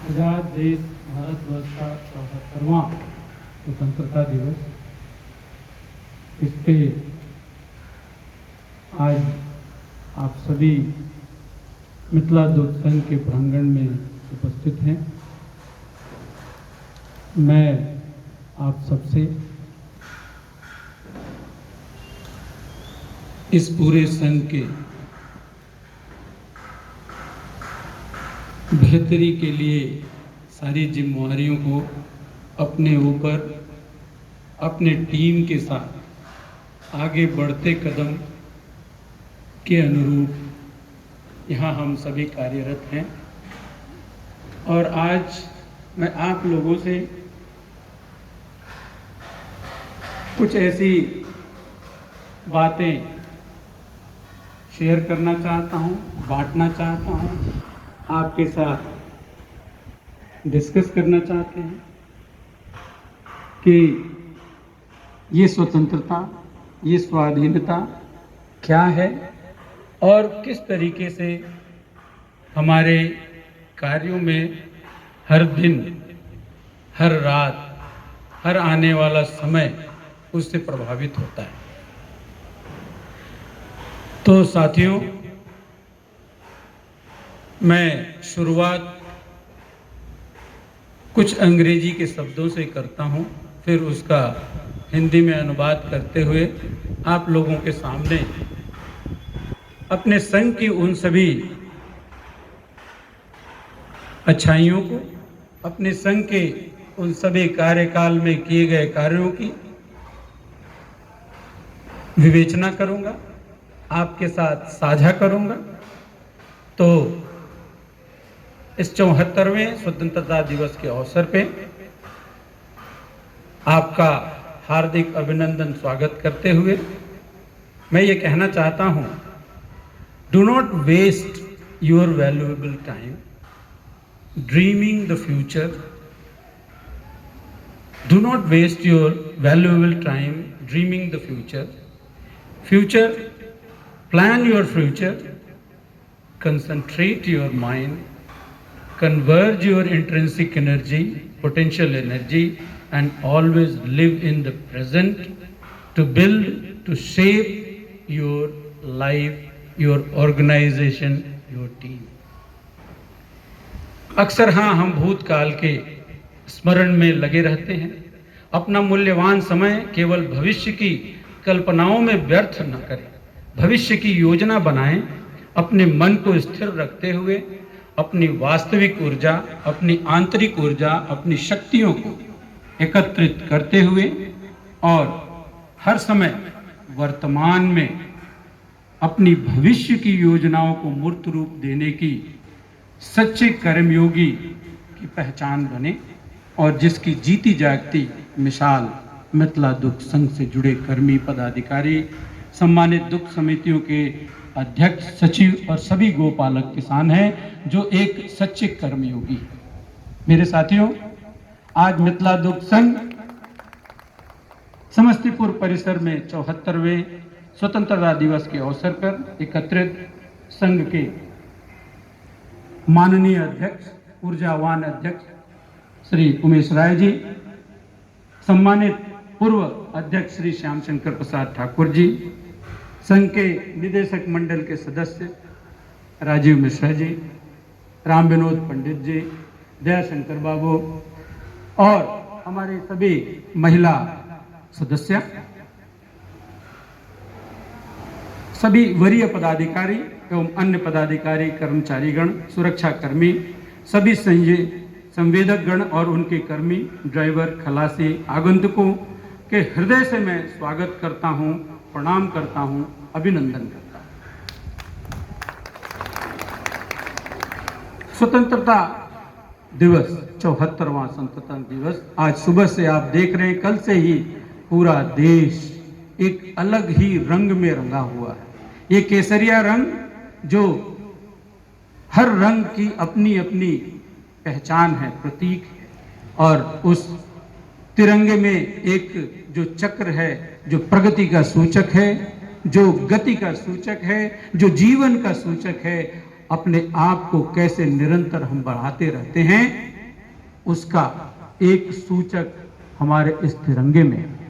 आज़ाद देश भारतवर्ष का 74वां स्वतंत्रता दिवस, इस पे आज आप सभी मिथिला दुग्ध संघ के प्रांगण में उपस्थित हैं। मैं आप सबसे इस पूरे संघ के बेहतरी के लिए सारी जिम्मेवारियों को अपने ऊपर अपने टीम के साथ आगे बढ़ते कदम के अनुरूप यहाँ हम सभी कार्यरत हैं। और आज मैं आप लोगों से कुछ ऐसी बातें शेयर करना चाहता हूँ, बांटना चाहता हूँ, आपके साथ डिस्कस करना चाहते हैं कि ये स्वतंत्रता, ये स्वाधीनता क्या है और किस तरीके से हमारे कार्यों में हर दिन, हर रात, हर आने वाला समय उससे प्रभावित होता है। तो साथियों, मैं शुरुआत कुछ अंग्रेजी के शब्दों से करता हूं, फिर उसका हिंदी में अनुवाद करते हुए आप लोगों के सामने अपने संघ की उन सभी अच्छाइयों को, अपने संघ के उन सभी कार्यकाल में किए गए कार्यों की विवेचना करूंगा, आपके साथ साझा करूंगा। तो इस 74वें स्वतंत्रता दिवस के अवसर पे आपका हार्दिक अभिनंदन स्वागत करते हुए मैं ये कहना चाहता हूँ, do not waste your valuable time dreaming the future, do not waste your valuable time dreaming the future, plan your future, concentrate your mind, converge your intrinsic energy, potential energy, and always live in the present to build, to shape your life, your organization, your team. अक्सर हाँ, हम भूतकाल के स्मरण में लगे रहते हैं। अपना मूल्यवान समय केवल भविष्य की कल्पनाओं में व्यर्थ न करें, भविष्य की योजना बनाएं, अपने मन को स्थिर रखते हुए अपनी वास्तविक ऊर्जा, अपनी आंतरिक ऊर्जा, अपनी शक्तियों को एकत्रित करते हुए और हर समय वर्तमान में अपनी भविष्य की योजनाओं को मूर्त रूप देने की सच्चे कर्मयोगी की पहचान बने और जिसकी जीती जागती मिसाल मिथिला दुग्ध संघ से जुड़े कर्मी, पदाधिकारी, सम्मानित दुग्ध समितियों के अध्यक्ष, सचिव और सभी गोपालक किसान हैं, जो एक सच्चे कर्मयोगी हैं। मेरे साथियों, आज मिथिला दुग्ध संघ समस्तीपुर परिसर में 74वें स्वतंत्रता दिवस के अवसर पर एकत्रित संघ के माननीय अध्यक्ष, ऊर्जावान अध्यक्ष श्री उमेश राय जी, सम्मानित पूर्व अध्यक्ष श्री श्याम शंकर प्रसाद ठाकुर जी, संघ के निदेशक मंडल के सदस्य राजीव मिश्रा जी, राम विनोद पंडित जी, दयाशंकर बाबू और हमारे सभी महिला सदस्य, सभी वरीय पदाधिकारी एवं अन्य पदाधिकारी, कर्मचारीगण, सुरक्षा कर्मी, सभी संवेदक गण और उनके कर्मी, ड्राइवर, खलासी, आगंतुकों के हृदय से मैं स्वागत करता हूं, प्रणाम करता हूं, अभिनंदन करता हूं। स्वतंत्रता दिवस, 74वां स्वतंत्रता दिवस, आज सुबह से आप देख रहे हैं, कल से ही पूरा देश एक अलग ही रंग में रंगा हुआ है। ये केसरिया रंग, जो हर रंग की अपनी अपनी पहचान है, प्रतीक है, और उस तिरंगे में एक जो चक्र है, जो प्रगति का सूचक है, जो गति का सूचक है, जो जीवन का सूचक है, अपने आप को कैसे निरंतर हम बढ़ाते रहते हैं, उसका एक सूचक हमारे इस तिरंगे में है।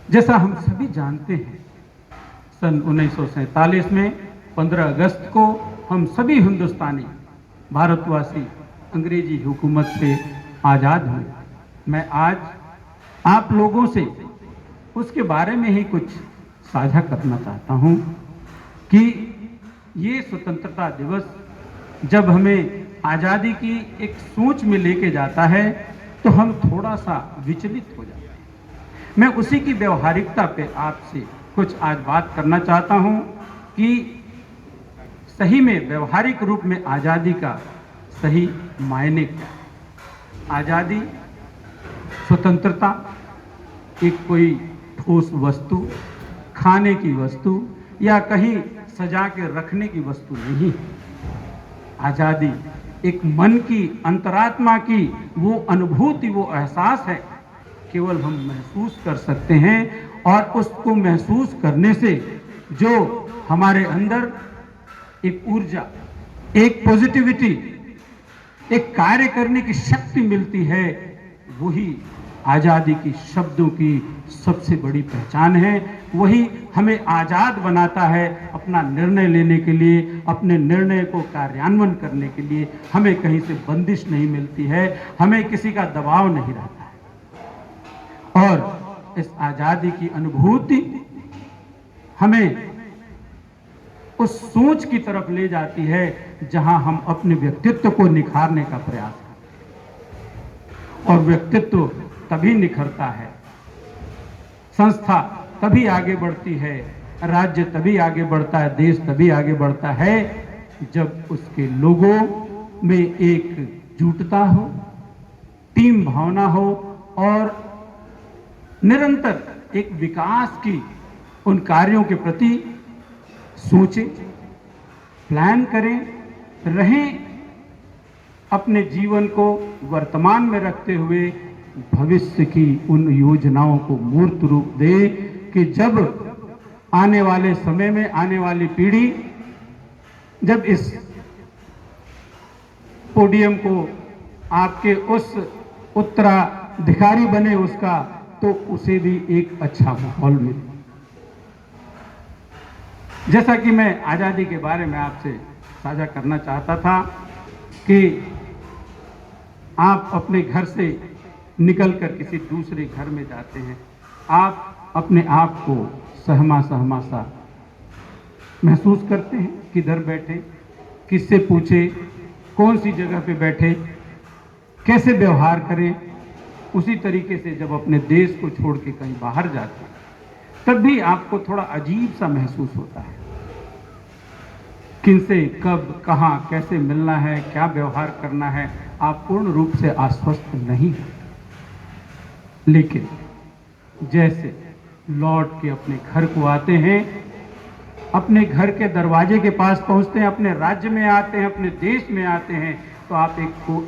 जैसा हम सभी जानते हैं, सन 1947 में 15 अगस्त को हम सभी हिंदुस्तानी भारतवासी अंग्रेजी हुकूमत से आज़ाद हुए। मैं आज आप लोगों से उसके बारे में ही कुछ साझा करना चाहता हूं कि ये स्वतंत्रता दिवस जब हमें आज़ादी की एक सोच में लेके जाता है तो हम थोड़ा सा विचलित हो जाते हैं। मैं उसी की व्यवहारिकता पे आपसे कुछ आज बात करना चाहता हूं कि सही में व्यवहारिक रूप में आज़ादी का सही मायने क्या है। आज़ादी, स्वतंत्रता एक कोई ठोस वस्तु, खाने की वस्तु या कहीं सजा के रखने की वस्तु नहीं है। आज़ादी एक मन की, अंतरात्मा की वो अनुभूति, वो एहसास है, केवल हम महसूस कर सकते हैं और उसको महसूस करने से जो हमारे अंदर एक ऊर्जा, एक पॉजिटिविटी, एक कार्य करने की शक्ति मिलती है, वही आज़ादी की शब्दों की सबसे बड़ी पहचान है। वही हमें आज़ाद बनाता है अपना निर्णय लेने के लिए, अपने निर्णय को कार्यान्वयन करने के लिए। हमें कहीं से बंदिश नहीं मिलती है, हमें किसी का दबाव नहीं रहता है। और इस आज़ादी की अनुभूति हमें उस सोच की तरफ ले जाती है जहां हम अपने व्यक्तित्व को निखारने का प्रयास करते हैं। और व्यक्तित्व तभी निखरता है, संस्था तभी आगे बढ़ती है, राज्य तभी आगे बढ़ता है, देश तभी आगे बढ़ता है जब उसके लोगों में एकजुटता हो, टीम भावना हो और निरंतर एक विकास की उन कार्यों के प्रति सोचें, प्लान करें, रहें, अपने जीवन को वर्तमान में रखते हुए भविष्य की उन योजनाओं को मूर्त रूप दे कि जब आने वाले समय में आने वाली पीढ़ी जब इस पोडियम को आपके उस उत्तराधिकारी बने उसका, तो उसे भी एक अच्छा माहौल मिले। जैसा कि मैं आज़ादी के बारे में आपसे साझा करना चाहता था कि आप अपने घर से निकलकर किसी दूसरे घर में जाते हैं, आप अपने आप को सहमा सहमा सा महसूस करते हैं, किधर बैठे, किससे पूछे, कौन सी जगह पे बैठे, कैसे व्यवहार करें। उसी तरीके से जब अपने देश को छोड़ के कहीं बाहर जाते हैं तब भी आपको थोड़ा अजीब सा महसूस होता है। किनसे कब, कहाँ, कैसे मिलना है, क्या व्यवहार करना है, आप पूर्ण रूप से आश्वस्त नहीं हैं। लेकिन जैसे लौट के अपने घर को आते हैं, अपने घर के दरवाजे के पास पहुंचते हैं, अपने राज्य में आते हैं, अपने देश में आते हैं, तो आप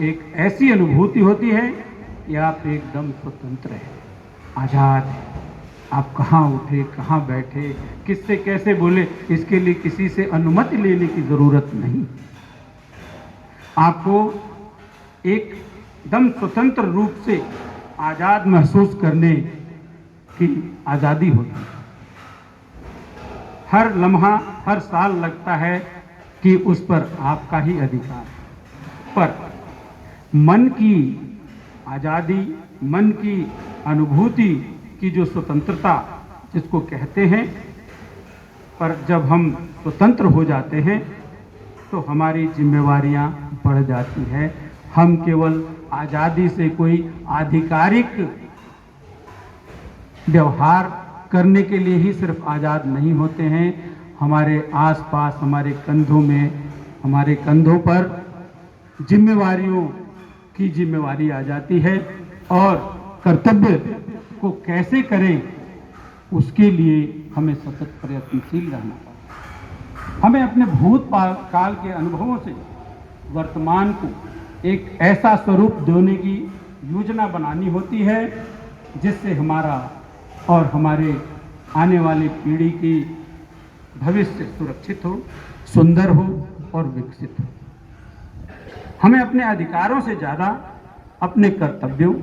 एक ऐसी अनुभूति होती है कि आप एकदम स्वतंत्र हैं, आज़ाद हैं। आप कहाँ उठे, कहाँ बैठे, किससे कैसे बोले, इसके लिए किसी से अनुमति लेने की ज़रूरत नहीं। आपको एकदम स्वतंत्र रूप से आज़ाद महसूस करने की आज़ादी होती है। हर लम्हा, हर साल लगता है कि उस पर आपका ही अधिकार है, पर मन की आज़ादी, मन की अनुभूति की जो स्वतंत्रता जिसको कहते हैं, पर जब हम स्वतंत्र हो जाते हैं तो हमारी जिम्मेवारियां बढ़ जाती है। हम केवल आज़ादी से कोई आधिकारिक व्यवहार करने के लिए ही सिर्फ आज़ाद नहीं होते हैं, हमारे आसपास, हमारे कंधों में, हमारे कंधों पर जिम्मेवारियों की जिम्मेवारी आ जाती है और कर्तव्य को कैसे करें उसके लिए हमें सतत प्रयत्नशील रहना पड़ता है। हमें अपने भूत काल के अनुभवों से वर्तमान को एक ऐसा स्वरूप देने की योजना बनानी होती है जिससे हमारा और हमारे आने वाली पीढ़ी की भविष्य सुरक्षित हो, सुंदर हो और विकसित हो। हमें अपने अधिकारों से ज़्यादा अपने कर्तव्यों,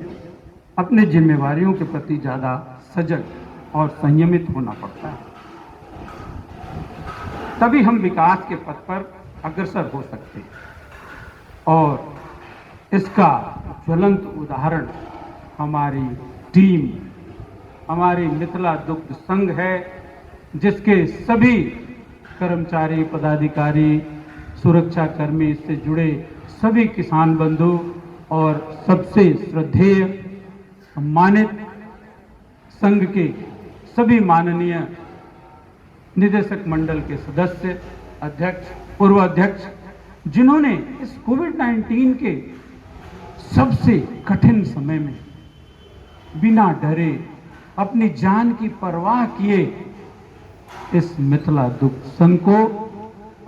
अपने जिम्मेवारियों के प्रति ज़्यादा सजग और संयमित होना पड़ता है। तभी हम विकास के पथ पर अग्रसर हो सकते हैं। और इसका ज्वलंत उदाहरण हमारी टीम, हमारी मिथिला दुग्ध संघ है, जिसके सभी कर्मचारी, पदाधिकारी, सुरक्षा कर्मी, इससे जुड़े सभी किसान बंधु और सबसे श्रद्धेय सम्मानित संघ के सभी माननीय निदेशक मंडल के सदस्य, अध्यक्ष, पूर्व अध्यक्ष, जिन्होंने इस कोविड-19 के सबसे कठिन समय में बिना डरे, अपनी जान की परवाह किए इस मिथिला दुग्ध संघ को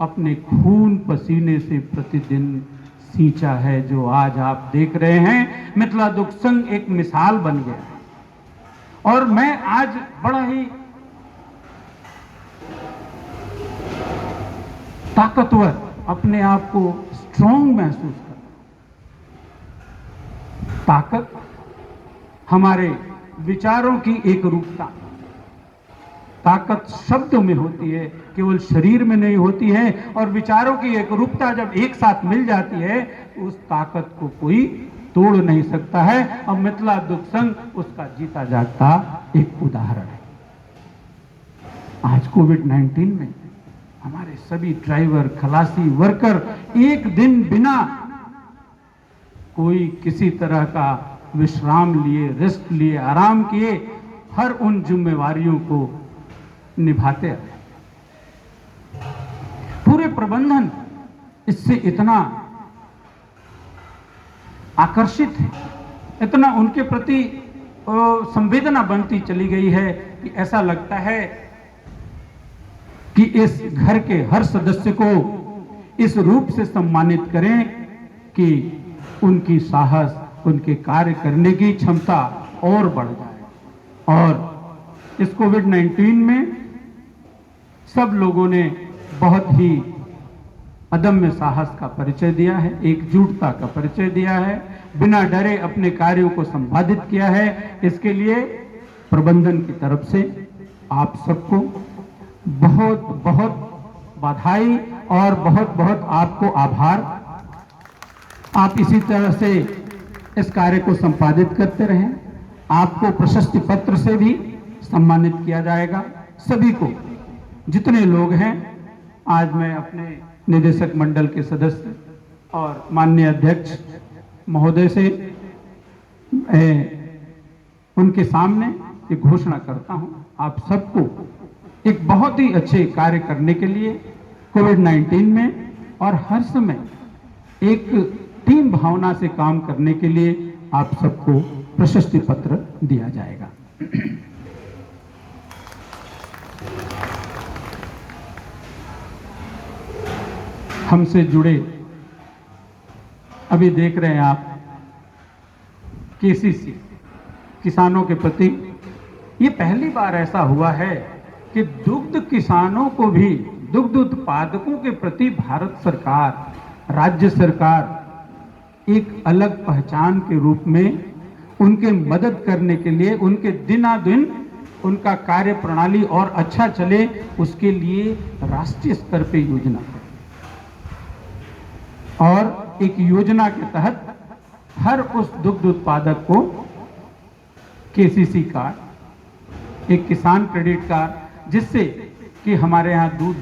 अपने खून पसीने से प्रतिदिन सींचा है, जो आज आप देख रहे हैं। मिथिला दुग्ध संघ एक मिसाल बन गया। और मैं आज बड़ा ही ताकतवर, अपने आप को स्ट्रॉन्ग महसूस करता हूं। ताकत हमारे विचारों की एकरूपता, ताकत शब्द में होती है, केवल शरीर में नहीं होती है। और विचारों की एकरूपता जब एक साथ मिल जाती है, उस ताकत को कोई तोड़ नहीं सकता है। अब मिथिला दुग्ध संघ उसका जीता जागता एक उदाहरण है। आज कोविड-19 में हमारे सभी ड्राइवर, खलासी, वर्कर एक दिन बिना कोई किसी तरह का विश्राम लिए, रेस्ट लिए, आराम किए, हर उन जिम्मेवारियों को निभाते रहे। पूरे प्रबंधन इससे इतना आकर्षित है, इतना उनके प्रति संवेदना बनती चली गई है कि ऐसा लगता है कि इस घर के हर सदस्य को इस रूप से सम्मानित करें कि उनकी साहस, उनके कार्य करने की क्षमता और बढ़ जाए। और इस कोविड-19 में सब लोगों ने बहुत ही अदम्य साहस का परिचय दिया है, एकजुटता का परिचय दिया है, बिना डरे अपने कार्यों को संपादित किया है। इसके लिए प्रबंधन की तरफ से आप सबको बहुत बहुत बधाई और बहुत बहुत आपको आभार। आप इसी तरह से इस कार्य को संपादित करते रहें। आपको प्रशस्ति पत्र से भी सम्मानित किया जाएगा। सभी को, जितने लोग हैं, आज मैं अपने निदेशक मंडल के सदस्य और माननीय अध्यक्ष महोदय से उनके सामने ये घोषणा करता हूं, आप सबको एक बहुत ही अच्छे कार्य करने के लिए कोविड-19 में और हर समय एक टीम भावना से काम करने के लिए आप सबको प्रशस्ति पत्र दिया जाएगा। हमसे जुड़े, अभी देख रहे हैं आप, केसीसी किसानों के प्रति ये पहली बार ऐसा हुआ है कि दुग्ध किसानों को भी, दुग्ध उत्पादकों के प्रति भारत सरकार, राज्य सरकार एक अलग पहचान के रूप में उनके मदद करने के लिए, उनके दिनादिन उनका कार्य प्रणाली और अच्छा चले, उसके लिए राष्ट्रीय स्तर पे योजना है। और एक योजना के तहत हर उस दुग्ध उत्पादक को केसीसी कार्ड, एक किसान क्रेडिट कार्ड, जिससे कि हमारे यहाँ दूध